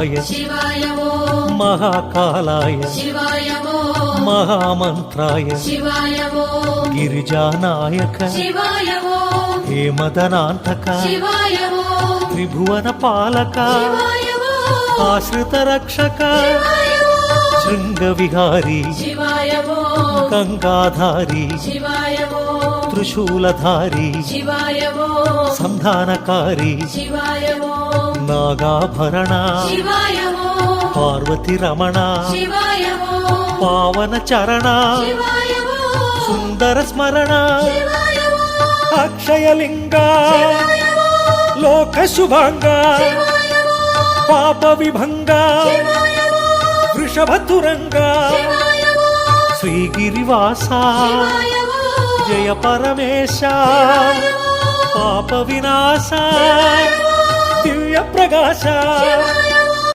శివాయ శివాయ ఓ మహాకాలాయ శివాయ ఓ మహామంత్రాయ శివాయ ఓ గిరిజానాయక శివాయ ఓ హేమదనాంతక శివాయ ఓ త్రిభువన పాలక శివాయ ఓ ఆశ్రిత రక్షక శివాయ ఓ శృంగవిహారీ శివాయ ఓ గంగాధారి శివాయ ఓ త్రిశూలధారి శివాయ ఓ సంధానకారి శివాయ ఓ నాగాభరణ శివాయ ఓ పార్వతి రమణ శివాయ ఓ పావన చరణ శివాయ ఓ సుందర స్మరణ శివాయ ఓ అక్షయలింగ శివాయ ఓ లోక శుభాంగ శివాయ ఓ పాప విభంగ శివాయ ఓ వృషభతురంగ శివాయ ఓ శ్రీగిరివాస శివాయ ఓ జయ పరమేశ పాప వినాశ దివ్య ప్రకాశ శివాయ